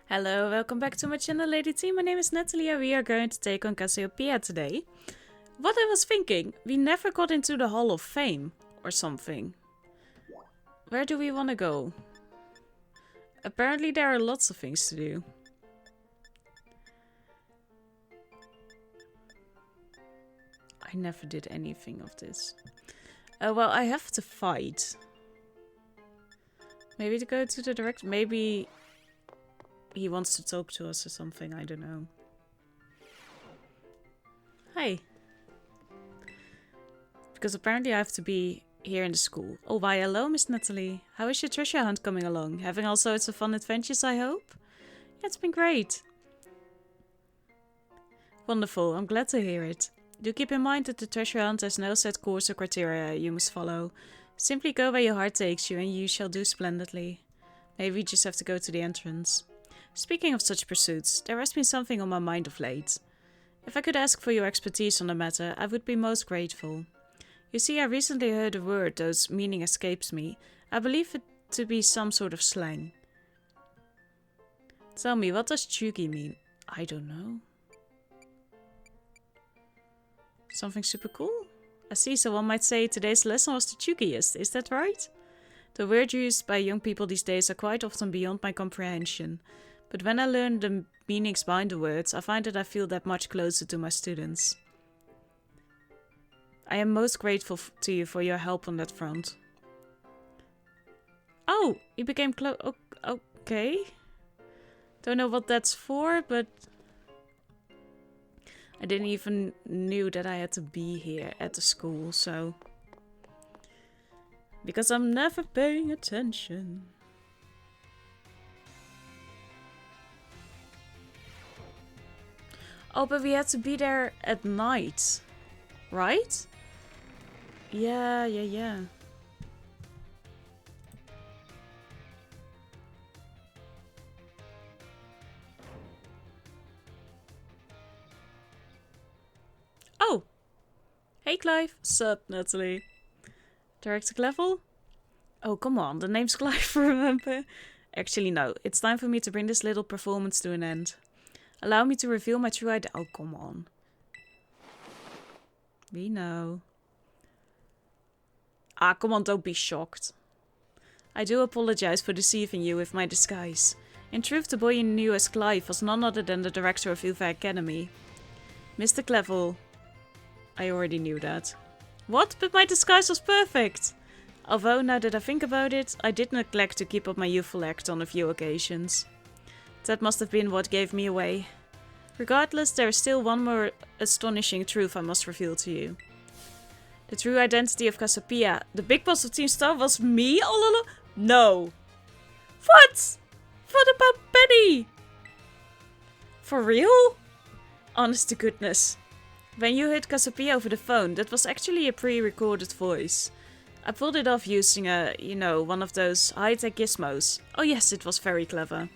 Hello, welcome back to my channel, Lady T. My name is Nathalie and we are going to take on Cassiopeia today. What I was thinking, we never got into the Hall of Fame or something. Where do we want to go? Apparently there are lots of things to do. I never did anything of this. Well, I have to fight. Maybe to go to the director. Maybe he wants to talk to us or something. I don't know. Hi. Because apparently I have to be here in the school. Oh, why hello, Miss Nathalie. How is your treasure hunt coming along? Having all sorts of fun adventures, I hope? Yeah, it's been great. Wonderful, I'm glad to hear it. Do keep in mind that the treasure hunt has no set course or criteria you must follow. Simply go where your heart takes you and you shall do splendidly. Maybe we just have to go to the entrance. Speaking of such pursuits, there has been something on my mind of late. If I could ask for your expertise on the matter, I would be most grateful. You see, I recently heard a word whose meaning escapes me. I believe it to be some sort of slang. Tell me, what does chuggy mean? I don't know. Something super cool? I see, so one might say today's lesson was the chuggiest, is that right? The words used by young people these days are quite often beyond my comprehension. But when I learn the meanings behind the words, I find that I feel that much closer to my students. I am most grateful to you for your help on that front. Oh, you became okay. Don't know what that's for, but I didn't even knew that I had to be here at the school, so because I'm never paying attention. Oh, but we had to be there at night, right? Yeah. Oh! Hey Clive! Sup, Nathalie? Director level? Oh, come on, the name's Clive, remember? Actually, no. It's time for me to bring this little performance to an end. Allow me to reveal my true identity. Oh, come on. We know. Ah, come on, don't be shocked. I do apologize for deceiving you with my disguise. In truth, the boy you knew as Clive was none other than the director of Ilva Academy. Mr. Clevel. I already knew that. What? But my disguise was perfect! Although, now that I think about it, I did neglect to keep up my youthful act on a few occasions. That must have been what gave me away. Regardless, there is still one more astonishing truth I must reveal to you. The true identity of Cassiopeia, the big boss of Team Star, was me all along? No. What? What about Penny? For real? Honest to goodness. When you heard Cassiopeia over the phone, that was actually a pre-recorded voice. I pulled it off using one of those high-tech gizmos. Oh yes, it was very clever.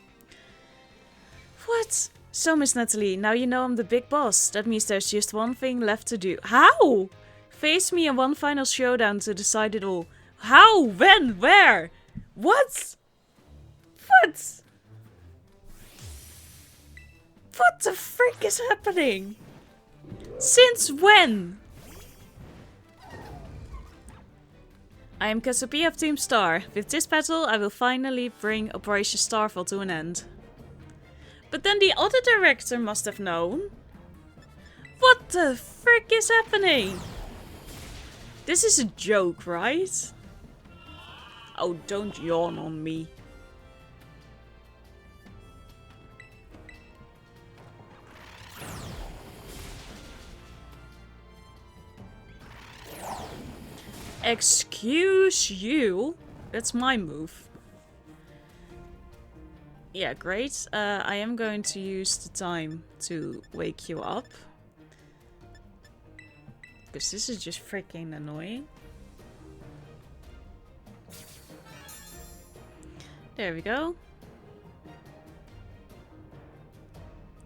What? So, Miss Nathalie, now you know I'm the big boss. That means there's just one thing left to do. How? Face me in one final showdown to decide it all. How? When? Where? What? What? What the frick is happening? Since when? I am Cassiopeia of Team Star. With this battle, I will finally bring Operation Starfall to an end. But then the other director must have known. What the frick is happening? This is a joke, right? Oh, don't yawn on me. Excuse you? That's my move. Yeah, great. I am going to use the time to wake you up. Because this is just freaking annoying. There we go.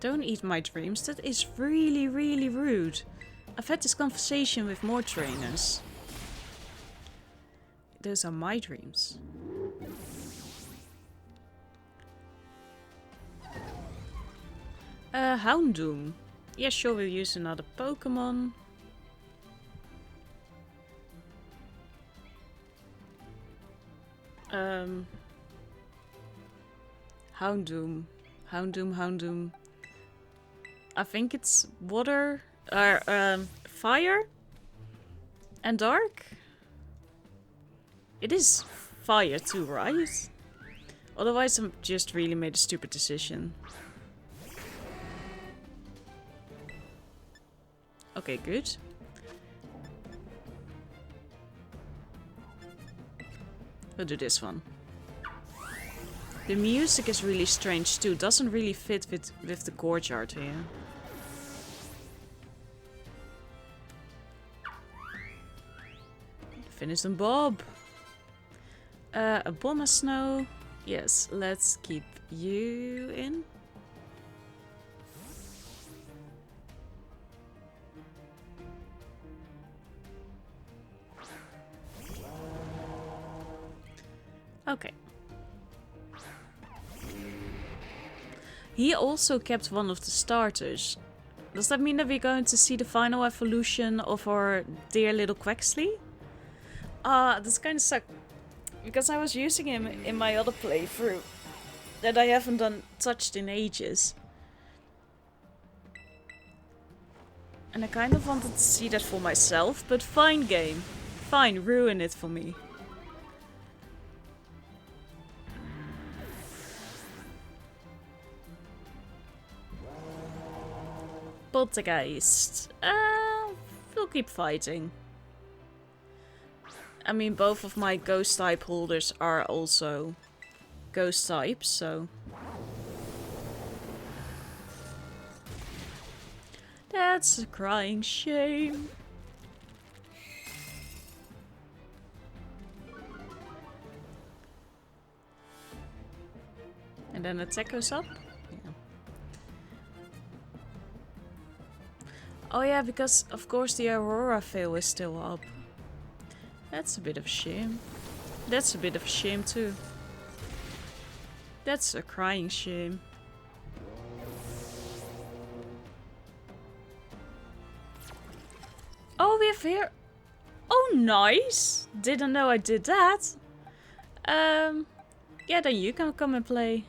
Don't eat my dreams. That is really, really rude. I've had this conversation with more trainers. Those are my dreams. Houndoom. Yeah, sure, we'll use another Pokémon. Houndoom. Houndoom. I think it's water, fire and dark. It is fire too, right? Otherwise, I just really made a stupid decision. Okay, good. We'll do this one. The music is really strange too. Doesn't really fit with the courtyard here. Finish them, Bob. A bomb of snow. Yes, let's keep you in. Okay. He also kept one of the starters. Does that mean that we're going to see the final evolution of our dear little Quaxley? This kind of sucks. Because I was using him in my other playthrough that I haven't touched in ages. And I kind of wanted to see that for myself, but fine game. Fine, ruin it for me. Poltergeist. We'll keep fighting. I mean, both of my ghost type holders are also ghost types, so... That's a crying shame. And then attack goes up? Yeah. Oh yeah, because of course the Aurora Veil is still up. That's a bit of a shame. That's a bit of a shame too. That's a crying shame. Oh, we have here... Oh, nice! Didn't know I did that. Yeah, then you can come and play.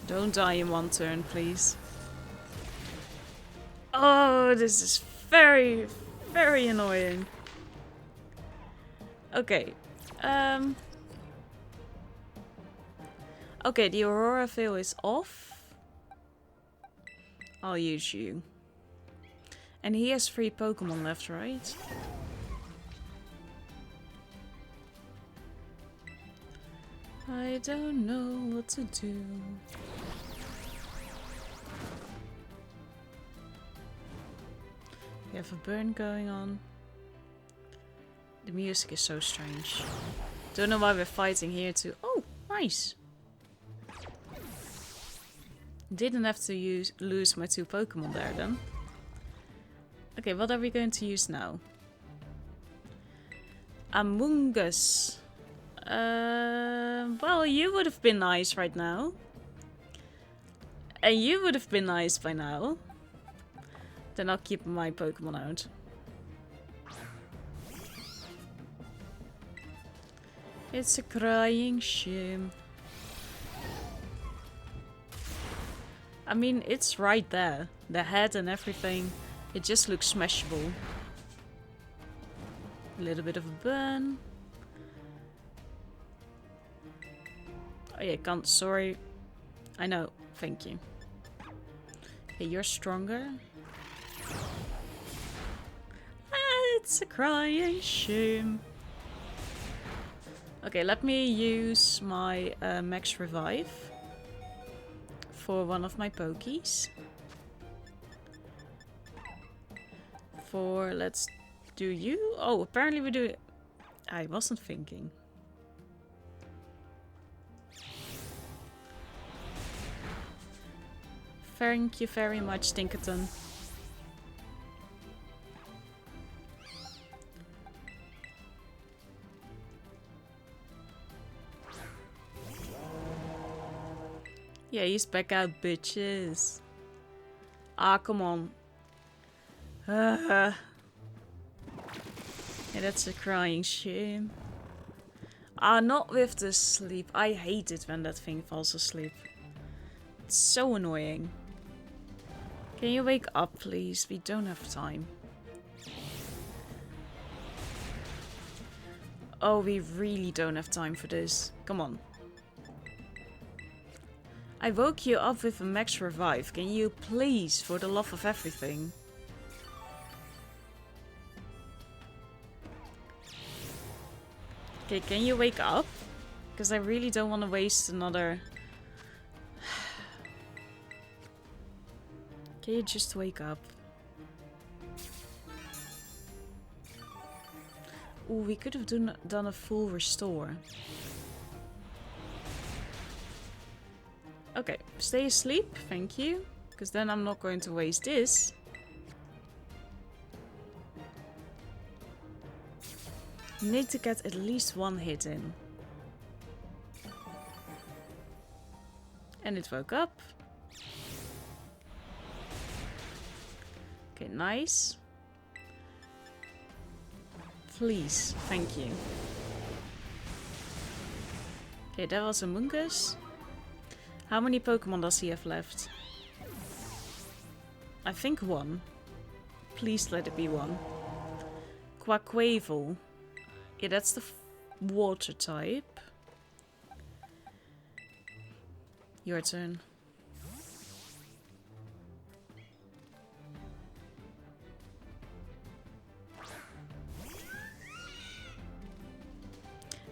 Don't die in one turn, please. Oh, this is very, very annoying. Okay. Okay, the Aurora Veil is off. I'll use you. And he has 3 Pokemon left, right? I don't know what to do. We have a burn going on. The music is so strange. Don't know why we're fighting here too. Oh, nice. Didn't have to lose my 2 Pokemon there then. Okay, what are we going to use now? Among Us. Well, you would have been nice right now. And you would have been nice by now. Then I'll keep my Pokemon out. It's a crying shame. I mean, it's right there. The head and everything. It just looks smashable. A little bit of a burn. Oh yeah, can't. Sorry. I know. Thank you. Okay, you're stronger. It's a crying shame. Okay, let me use my Max Revive for one of my Pokies. Let's do you. Oh, apparently we do it. I wasn't thinking. Thank you very much, Tinkerton. Yeah, he's back out, bitches. Ah, come on. Yeah, that's a crying shame. Ah, not with the sleep. I hate it when that thing falls asleep. It's so annoying. Can you wake up, please? We don't have time. Oh, we really don't have time for this. Come on. I woke you up with a max revive. Can you please, for the love of everything? Okay, can you wake up? Because I really don't want to waste another... Can you just wake up? Ooh, we could have done a full restore. Okay, stay asleep, thank you. Because then I'm not going to waste this. Need to get at least one hit in. And it woke up. Okay, nice. Please, thank you. Okay, that was a Mungus. How many Pokemon does he have left? I think one. Please let it be one. Quaquaval. Yeah, that's the water type. Your turn.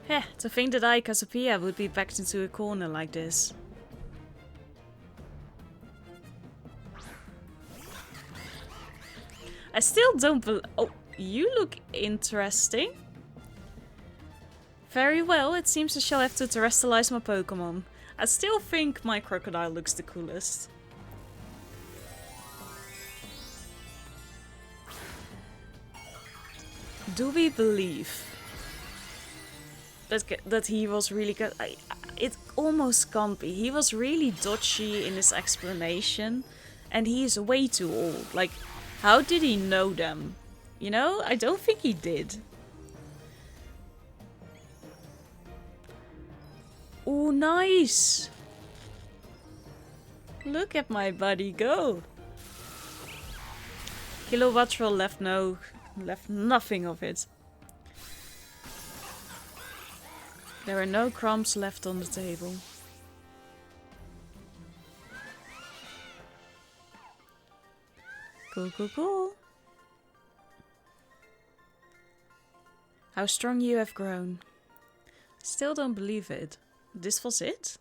Heh, to think that I, Cassiopeia, would be backed into a corner like this. I still don't believe... Oh, you look interesting. Very well, it seems I shall have to terrestrialize my Pokemon. I still think my crocodile looks the coolest. Do we believe that he was really good? It almost can't be. He was really dodgy in his explanation. And he is way too old. Like, how did he know them? You know, I don't think he did. Oh, nice! Look at my buddy go! Kilowattrel left nothing of it. There are no crumbs left on the table. Cool, cool, cool. How strong you have grown. Still don't believe it. This was it?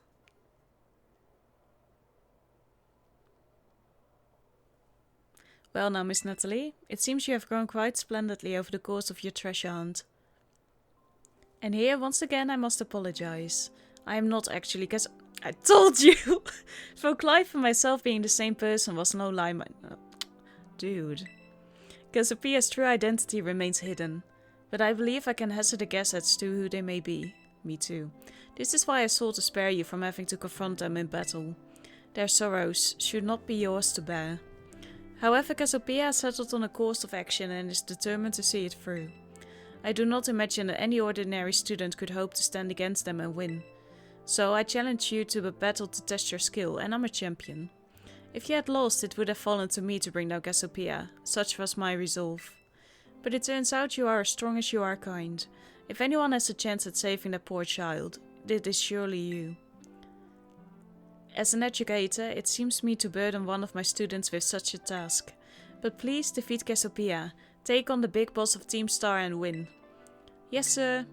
Well now, Miss Nathalie, it seems you have grown quite splendidly over the course of your treasure hunt. And here, once again, I must apologize. I am not actually, because I told you! For Clive and myself being the same person was no lie. Dude. Cassiopeia's true identity remains hidden. But I believe I can hazard a guess as to who they may be. Me too. This is why I sought to spare you from having to confront them in battle. Their sorrows should not be yours to bear. However, Cassiopeia has settled on a course of action and is determined to see it through. I do not imagine that any ordinary student could hope to stand against them and win. So I challenge you to a battle to test your skill, and I'm a champion. If you had lost, it would have fallen to me to bring down Cassiopeia. Such was my resolve. But it turns out you are as strong as you are kind. If anyone has a chance at saving that poor child, it is surely you. As an educator, it seems me to burden one of my students with such a task. But please defeat Cassiopeia, take on the big boss of Team Star and win. Yes, sir.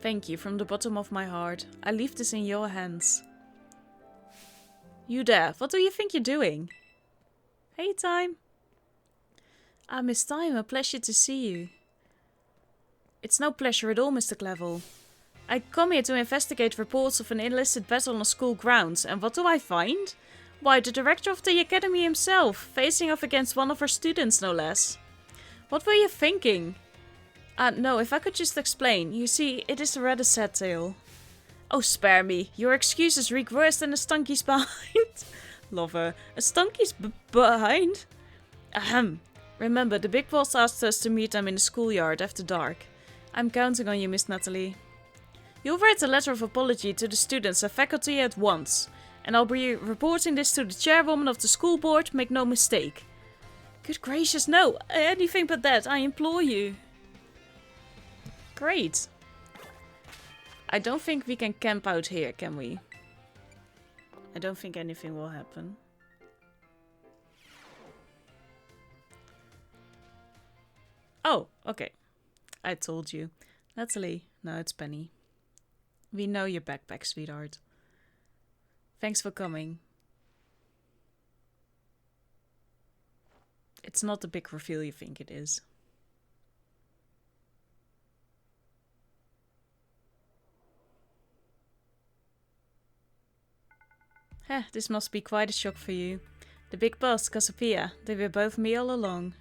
Thank you from the bottom of my heart. I leave this in your hands. You there, what do you think you're doing? Hey, Time. Ah, Miss Time, a pleasure to see you. It's no pleasure at all, Mr. Clevel. I come here to investigate reports of an illicit battle on school grounds, and what do I find? Why, the director of the academy himself, facing off against one of our students, no less. What were you thinking? No, if I could just explain. You see, it is a rather sad tale. Oh, spare me. Your excuses reek worse than a stunky's behind. Love her. A stunky's behind? Ahem. Remember, the big boss asked us to meet them in the schoolyard after dark. I'm counting on you, Miss Nathalie. You'll write a letter of apology to the students and faculty at once. And I'll be reporting this to the chairwoman of the school board, make no mistake. Good gracious, no. Anything but that, I implore you. Great. I don't think we can camp out here, can we? I don't think anything will happen. Oh, okay. I told you. Nathalie. No, it's Penny. We know your backpack, sweetheart. Thanks for coming. It's not the big reveal you think it is. Heh, this must be quite a shock for you. The big boss, Cassiopeia, they were both me all along.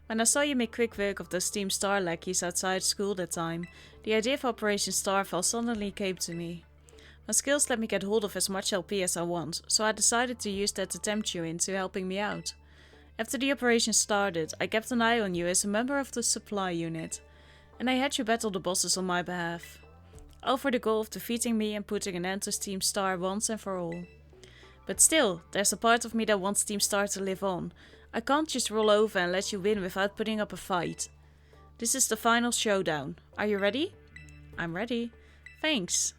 When I saw you make quick work of those Team Star lackeys outside school that time, the idea of Operation Starfall suddenly came to me. My skills let me get hold of as much LP as I want, so I decided to use that to tempt you into helping me out. After the operation started, I kept an eye on you as a member of the supply unit, and I had you battle the bosses on my behalf. All for the goal of defeating me and putting an end to Team Star once and for all. But still, there's a part of me that wants Team Star to live on. I can't just roll over and let you win without putting up a fight. This is the final showdown. Are you ready? I'm ready. Thanks.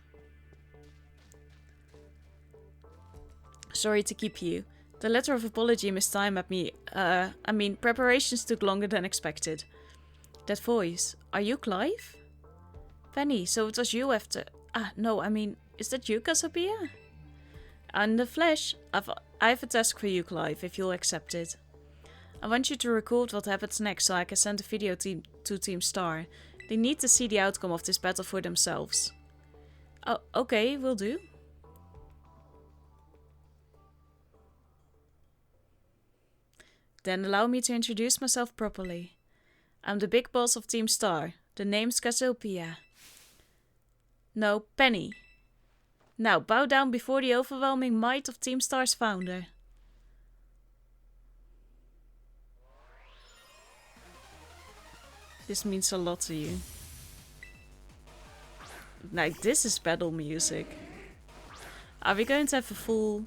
Sorry to keep you. The letter of apology missed time at me. Preparations took longer than expected. That voice. Are you Clive? Penny, so it was you after... is that you, Cassiopeia? In the flesh, I have a task for you, Clive, if you'll accept it. I want you to record what happens next so I can send a video to Team Star. They need to see the outcome of this battle for themselves. Oh, okay, will do. Then allow me to introduce myself properly. I'm the big boss of Team Star. The name's Cassiopeia. No, Penny. Now bow down before the overwhelming might of Team Star's founder. This means a lot to you. Like, this is battle music. Are we going to have a full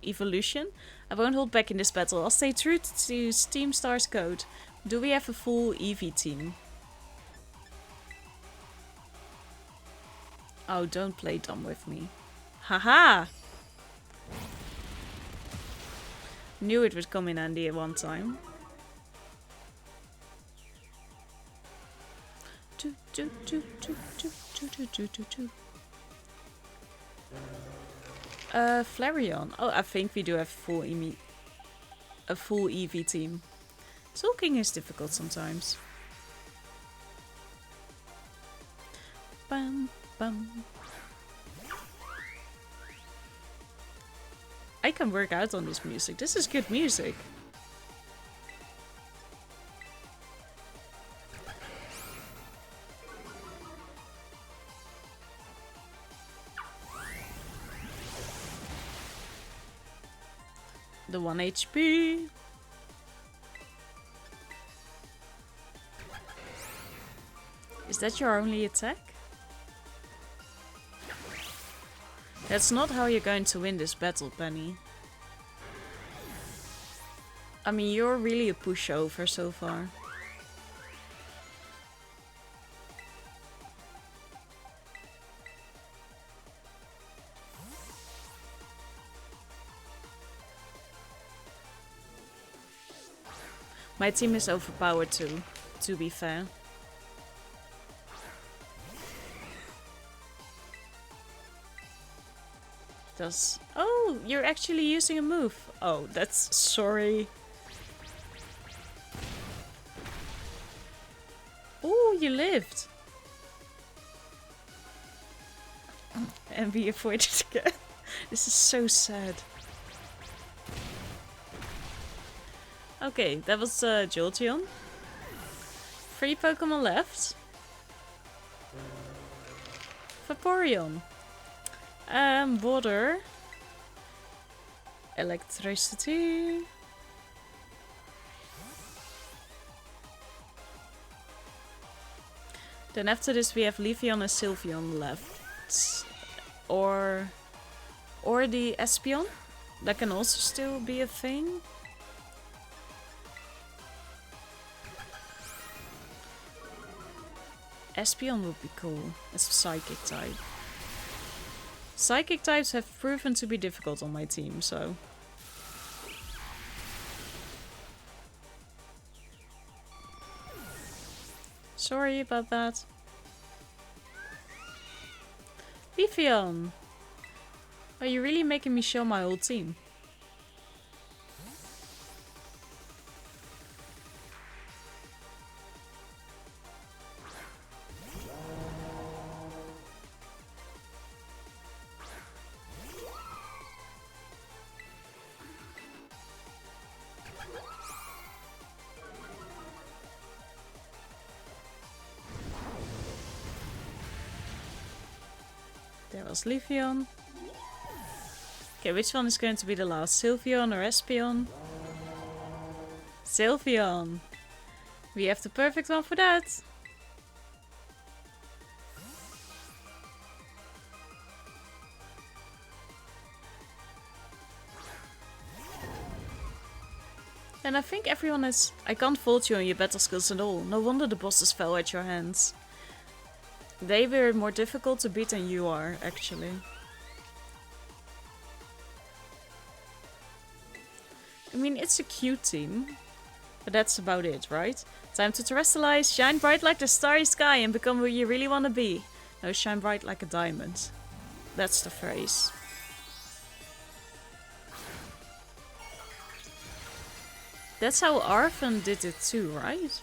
evolution? I won't hold back in this battle. I'll stay true to Team Star's code. Do we have a full Eevee team? Oh, don't play dumb with me. Haha! Knew it would come in handy at one time. Flareon. Oh, I think we do have a full Eevee team. Talking is difficult sometimes. Bam, bam. I can work out on this music. This is good music. The 1 HP. Is that your only attack? That's not how you're going to win this battle, Penny. I mean, you're really a pushover so far. My team is overpowered too, to be fair. Oh, you're actually using a move. Oh, that's... sorry. Oh, you lived. And we avoided again. This is so sad. Okay, that was Jolteon. 3 Pokemon left. Vaporeon. Water. Electricity. Then after this we have Leafeon and Sylveon left. Or the Espeon. That can also still be a thing. Espeon would be cool as a Psychic type. Psychic types have proven to be difficult on my team, so... Sorry about that. Leafeon! Are you really making me show my whole team? There was Leafeon. Okay, which one is going to be the last? Sylveon or Espeon? Sylveon! We have the perfect one for that! And I think everyone is... I can't fault you on your battle skills at all. No wonder the bosses fell at your hands. They were more difficult to beat than you are, actually. I mean, it's a cute team. But that's about it, right? Time to terrestrialize, shine bright like the starry sky and become who you really want to be. No, shine bright like a diamond. That's the phrase. That's how Arven did it too, right?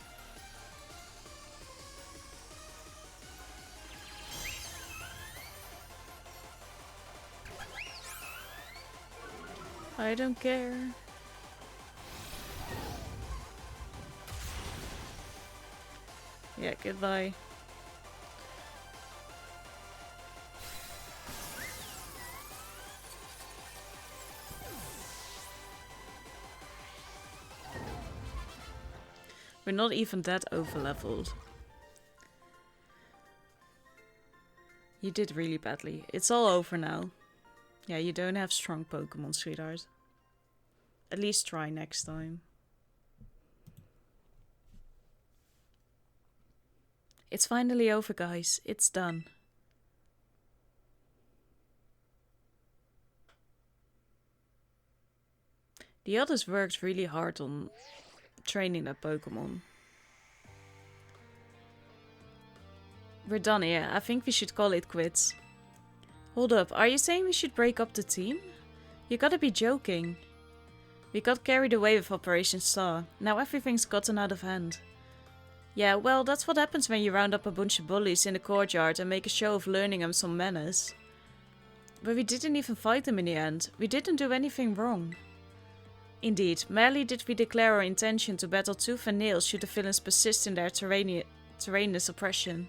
I don't care. Yeah, goodbye. We're not even that over-leveled. You did really badly. It's all over now. Yeah, you don't have strong Pokemon, sweetheart. At least try next time. It's finally over, guys. It's done. The others worked really hard on training that Pokemon. We're done here. I think we should call it quits. Hold up, are you saying we should break up the team? You gotta be joking. We got carried away with Operation Star. Now everything's gotten out of hand. Yeah, well, that's what happens when you round up a bunch of bullies in the courtyard and make a show of learning them some manners. But we didn't even fight them in the end. We didn't do anything wrong. Indeed, merely did we declare our intention to battle tooth and nail should the villains persist in their terrainous oppression.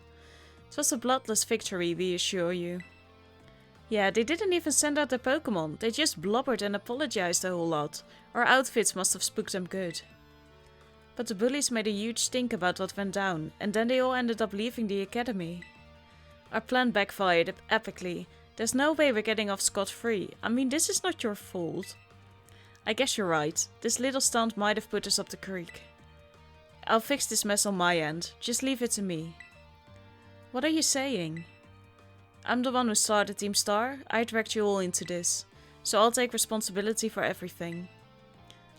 It was a bloodless victory, we assure you. Yeah, they didn't even send out their Pokemon. They just blubbered and apologized a whole lot. Our outfits must have spooked them good. But the bullies made a huge stink about what went down, and then they all ended up leaving the academy. Our plan backfired epically. There's no way we're getting off scot-free. I mean, this is not your fault. I guess you're right. This little stunt might have put us up the creek. I'll fix this mess on my end. Just leave it to me. What are you saying? I'm the one who started Team Star. I dragged you all into this. So I'll take responsibility for everything.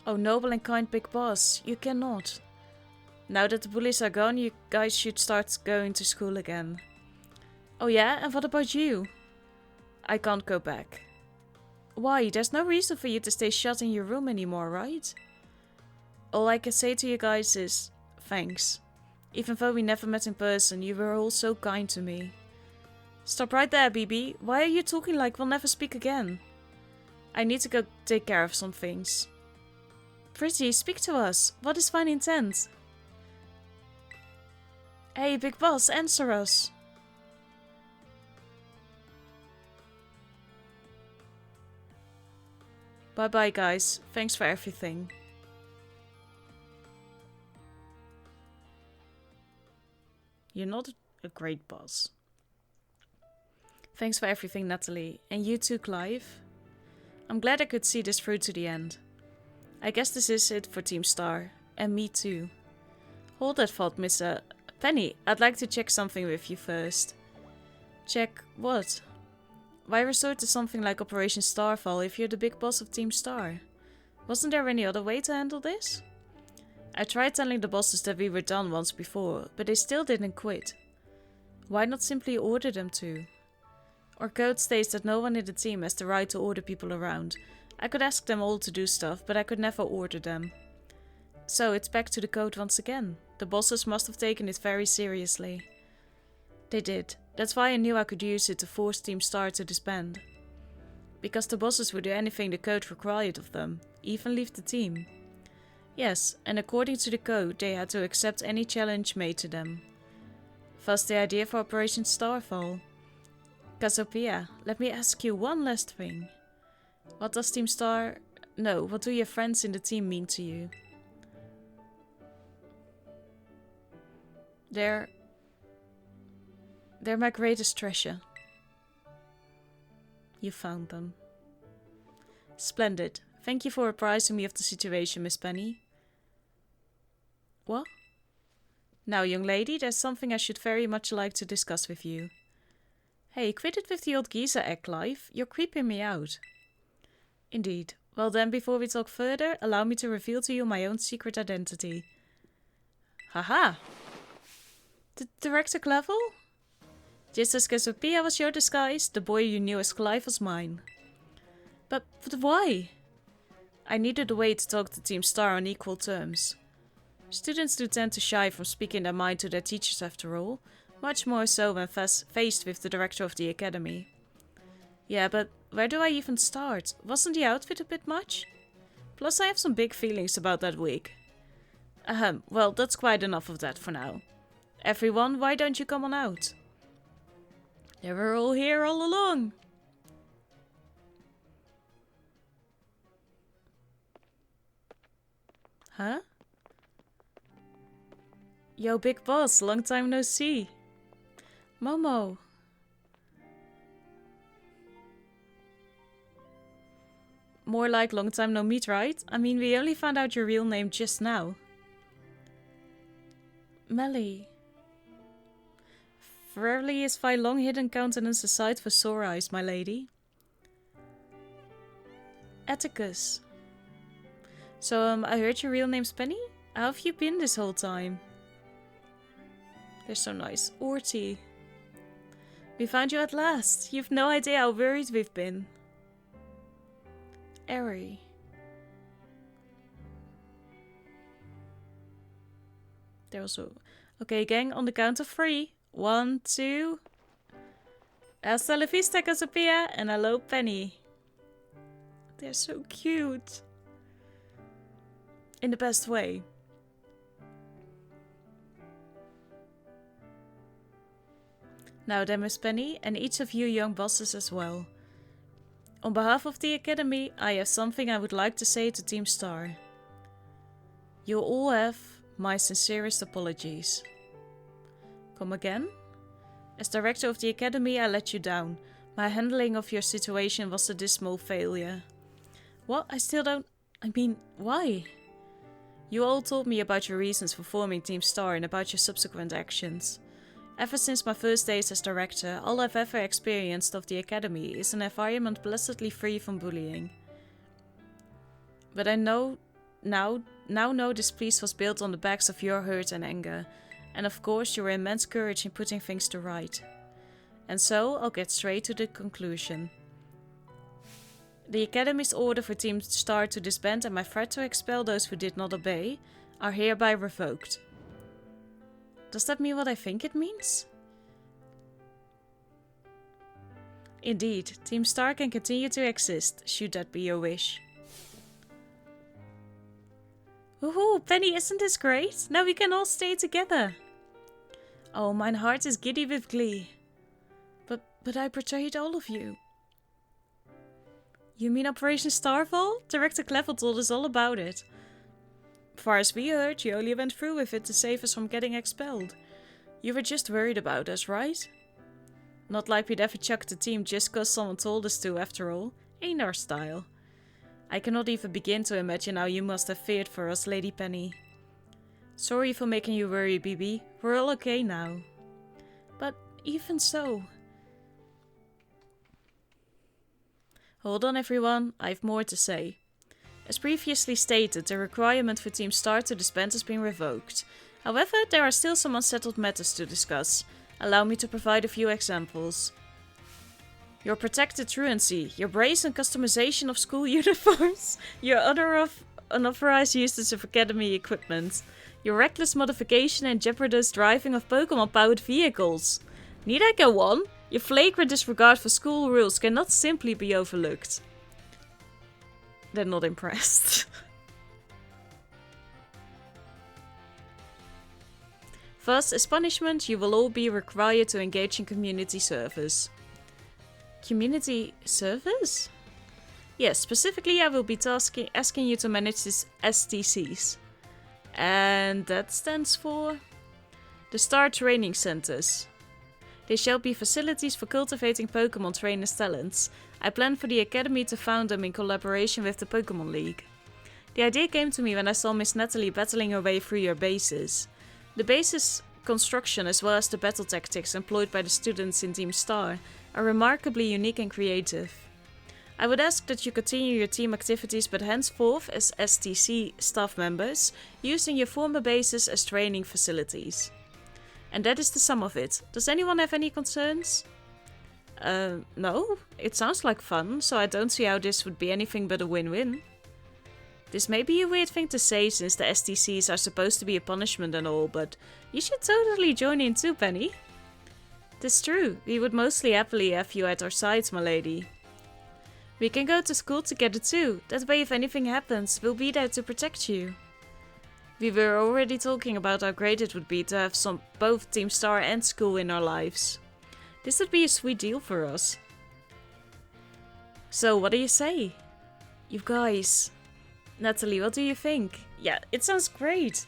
Oh, noble and kind big boss, you cannot. Now that the bullies are gone, you guys should start going to school again. Oh yeah, and what about you? I can't go back. Why? There's no reason for you to stay shut in your room anymore, right? All I can say to you guys is thanks. Even though we never met in person, you were all so kind to me. Stop right there, BB. Why are you talking like we'll never speak again? I need to go take care of some things. Pretty, speak to us. What is fine intent? Hey, big boss, answer us. Bye bye guys, thanks for everything. You're not a great boss. Thanks for everything, Nathalie. And you too, Clive. I'm glad I could see this through to the end. I guess this is it for Team Star. And me too. Hold that thought, Miss Penny. I'd like to check something with you first. Check what? Why resort to something like Operation Starfall if you're the big boss of Team Star? Wasn't there any other way to handle this? I tried telling the bosses that we were done once before, but they still didn't quit. Why not simply order them to? Our code states that no one in the team has the right to order people around. I could ask them all to do stuff, but I could never order them. So it's back to the code once again. The bosses must have taken it very seriously. They did. That's why I knew I could use it to force Team Star to disband. Because the bosses would do anything the code required of them, even leave the team. Yes, and according to the code, they had to accept any challenge made to them. Thus the idea for Operation Starfall. Cassiopeia, let me ask you one last thing. What does Team Star... No, what do your friends in the team mean to you? They're my greatest treasure. You found them. Splendid. Thank you for apprising me of the situation, Miss Penny. What? Now, young lady, there's something I should very much like to discuss with you. Hey, quit it with the old geezer act, Clive. You're creeping me out. Indeed. Well then, before we talk further, allow me to reveal to you my own secret identity. Haha! Director Clavel? Just as Cassiopeia was your disguise, the boy you knew as Clive was mine. But why? I needed a way to talk to Team Star on equal terms. Students do tend to shy from speaking their mind to their teachers after all, much more so when faced with the director of the academy. Yeah, but where do I even start? Wasn't the outfit a bit much? Plus I have some big feelings about that wig. Well, that's quite enough of that for now. Everyone, why don't you come on out? They were all here all along. Huh? Yo, big boss, long time no see. Momo. More like long time no meet, right? I mean, we only found out your real name just now. Melly. Rarely is thy long hidden countenance a sight for sore eyes, my lady. Atticus. So, I heard your real name's Penny? How have you been this whole time? They're so nice. Orty. We found you at last. You've no idea how worried we've been. Airy. They're also... Okay, gang, on the count of 3. 1, 2. Hasta la vista, Cassiopeia, and hello, Penny. They're so cute. In the best way. Now then, Miss Penny, and each of you young bosses as well. On behalf of the Academy, I have something I would like to say to Team Star. You all have my sincerest apologies. Come again? As director of the Academy, I let you down. My handling of your situation was a dismal failure. What? I still don't... I mean, why? You all told me about your reasons for forming Team Star and about your subsequent actions. Ever since my first days as director, all I've ever experienced of the Academy is an environment blessedly free from bullying. But I now know this peace was built on the backs of your hurt and anger, and of course your immense courage in putting things to right. And so, I'll get straight to the conclusion. The Academy's order for Team Star to disband and my threat to expel those who did not obey are hereby revoked. Does that mean what I think it means? Indeed, Team Star can continue to exist, should that be your wish. Woohoo, Penny, isn't this great? Now we can all stay together. Oh, mine heart is giddy with glee. But I betrayed all of you. You mean Operation Starfall? Director Clevel told us all about it. Far as we heard, you only went through with it to save us from getting expelled. You were just worried about us, right? Not like we'd ever chuck the team just cause someone told us to, after all. Ain't our style. I cannot even begin to imagine how you must have feared for us, Lady Penny. Sorry for making you worry, BB. We're all okay now. But even so... Hold on everyone, I have more to say. As previously stated, the requirement for Team Star to disband has been revoked. However, there are still some unsettled matters to discuss. Allow me to provide a few examples. Your protected truancy, your brazen customization of school uniforms, your unauthorized usage of academy equipment, your reckless modification and jeopardous driving of Pokémon-powered vehicles. Need I go on? Your flagrant disregard for school rules cannot simply be overlooked. They're not impressed. Thus, as punishment, you will all be required to engage in community service. Community service? Yes, specifically I will be asking you to manage these STCs. And that stands for... the Star Training Centers. They shall be facilities for cultivating Pokémon trainers' talents. I plan for the Academy to found them in collaboration with the Pokémon League. The idea came to me when I saw Miss Nathalie battling her way through your bases. The base's construction as well as the battle tactics employed by the students in Team Star are remarkably unique and creative. I would ask that you continue your team activities but henceforth as STC staff members, using your former bases as training facilities. And that is the sum of it. Does anyone have any concerns? No. It sounds like fun, so I don't see how this would be anything but a win-win. This may be a weird thing to say since the STCs are supposed to be a punishment and all, but you should totally join in too, Penny. Tis true, we would mostly happily have you at our sides, my lady. We can go to school together too, that way if anything happens, we'll be there to protect you. We were already talking about how great it would be to have both Team Star and school in our lives. This would be a sweet deal for us. So, what do you say? You guys... Nathalie, what do you think? Yeah, it sounds great.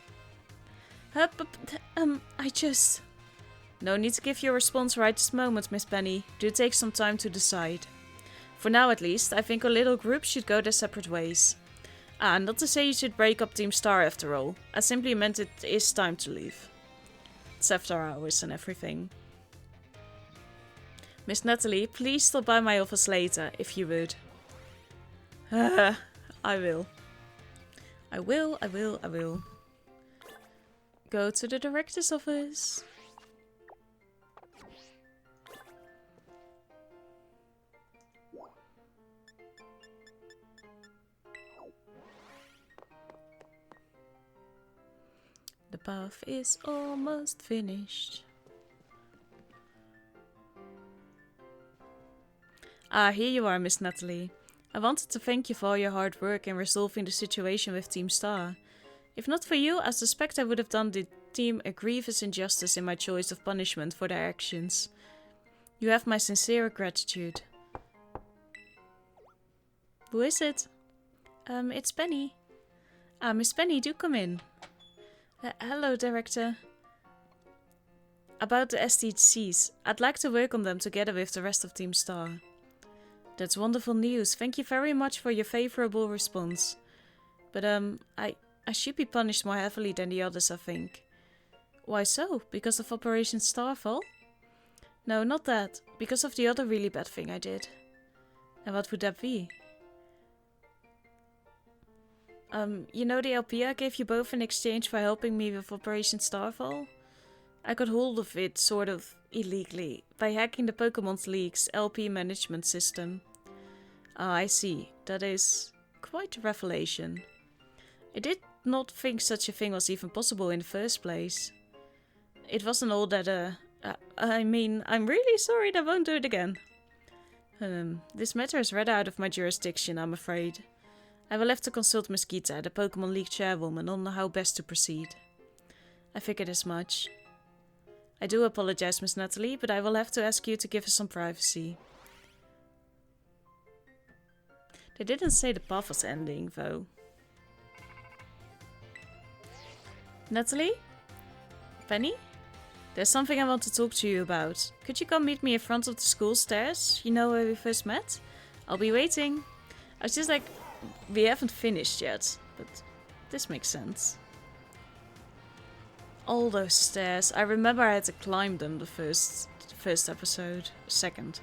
I just... No need to give your response right this moment, Miss Penny. Do take some time to decide. For now at least, I think our little group should go their separate ways. Not to say you should break up Team Star after all. I simply meant it is time to leave. It's after hours and everything. Miss Nathalie, please stop by my office later, if you would. I will. I will. Go to the director's office. The path is almost finished. Here you are, Miss Nathalie. I wanted to thank you for all your hard work in resolving the situation with Team Star. If not for you, I suspect I would have done the team a grievous injustice in my choice of punishment for their actions. You have my sincere gratitude. Who is it? It's Penny. Miss Penny, do come in. Hello, Director. About the STCs, I'd like to work on them together with the rest of Team Star. That's wonderful news. Thank you very much for your favorable response. But I should be punished more heavily than the others, I think. Why so? Because of Operation Starfall? No, not that. Because of the other really bad thing I did. And what would that be? You know the LP I gave you both in exchange for helping me with Operation Starfall? I got hold of it, sort of, illegally, by hacking the Pokémon League's LP management system. I see. That is quite a revelation. I did not think such a thing was even possible in the first place. It wasn't all that, I mean, I'm really sorry and I won't do it again. This matter is rather out of my jurisdiction, I'm afraid. I will have to consult Miss Gita, the Pokémon League chairwoman, on how best to proceed. I figured as much. I do apologize, Miss Nathalie, but I will have to ask you to give us some privacy. They didn't say the path was ending, though. Nathalie? Penny? There's something I want to talk to you about. Could you come meet me in front of the school stairs? You know where we first met? I'll be waiting. I was just like, we haven't finished yet, but this makes sense. All those stairs. I remember I had to climb them the first episode. Second.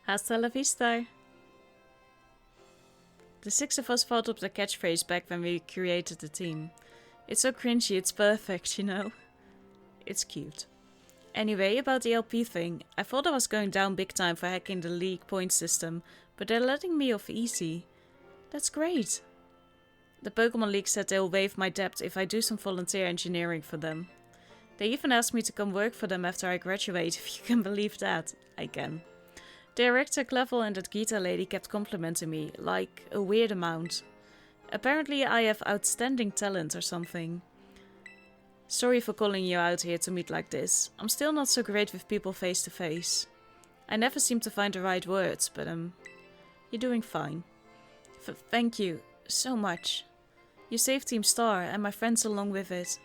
Hasta la vista. The six of us thought up the catchphrase back when we created the team. It's so cringy, it's perfect, you know? It's cute. Anyway, about the LP thing. I thought I was going down big time for hacking the league point system, but they're letting me off easy. That's great. The Pokémon League said they'll waive my debt if I do some volunteer engineering for them. They even asked me to come work for them after I graduate, if you can believe that. I can. Director Clive and that Gita lady kept complimenting me, like a weird amount. Apparently I have outstanding talent or something. Sorry for calling you out here to meet like this. I'm still not so great with people face to face. I never seem to find the right words, but you're doing fine. Thank you so much. You saved Team Star and my friends along with it.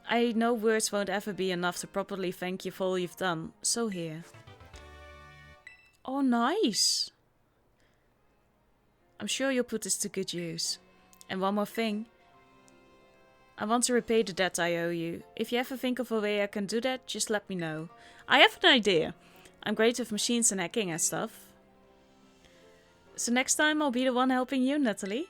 I know words won't ever be enough to properly thank you for all you've done, so here. Oh, nice. I'm sure you'll put this to good use. And one more thing. I want to repay the debt I owe you. If you ever think of a way I can do that, just let me know. I have an idea. I'm great with machines and hacking and stuff. So next time I'll be the one helping you, Nathalie.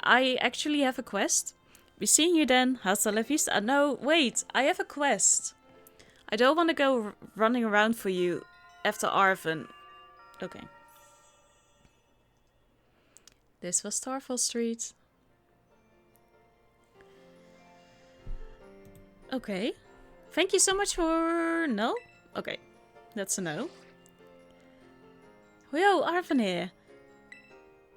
I actually have a quest. Be seeing you then. Hasta la vista. No, wait. I have a quest. I don't want to go running around for you after Arven. Okay. This was Starfall Street. Okay. Thank you so much for... No? Okay. That's a no. Yo, Arven here.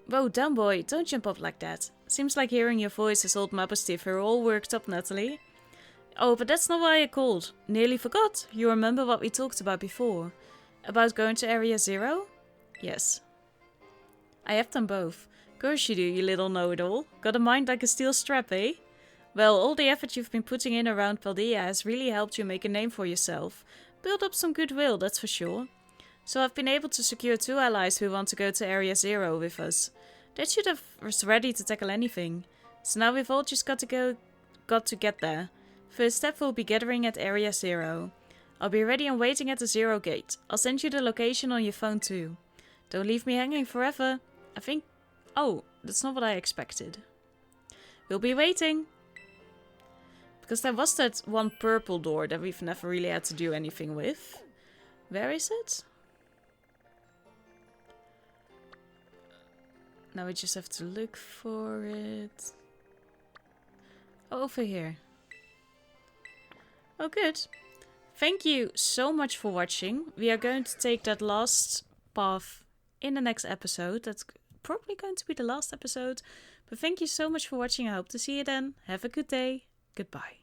Whoa, dumb boy. Don't jump up like that. Seems like hearing your voice has old Mappa You're all worked up, Nathalie. Oh, but that's not why I called. Nearly forgot. You remember what we talked about before? About going to Area Zero? Yes. I have them both. Course you do, you little know-it-all. Got a mind like a steel strap, eh? Well, all the effort you've been putting in around Paldea has really helped you make a name for yourself. Build up some goodwill, that's for sure. So I've been able to secure 2 allies who want to go to Area Zero with us. They should have was ready to tackle anything. So now we've all just got to get there. First step will be gathering at Area Zero. I'll be ready and waiting at the Zero Gate. I'll send you the location on your phone too. Don't leave me hanging forever. I think... Oh, that's not what I expected. We'll be waiting. Because there was that one purple door that we've never really had to do anything with. Where is it? Now we just have to look for it. Oh, over here. Oh, good. Thank you so much for watching. We are going to take that last path in the next episode. That's probably going to be the last episode. But thank you so much for watching. I hope to see you then. Have a good day. Goodbye.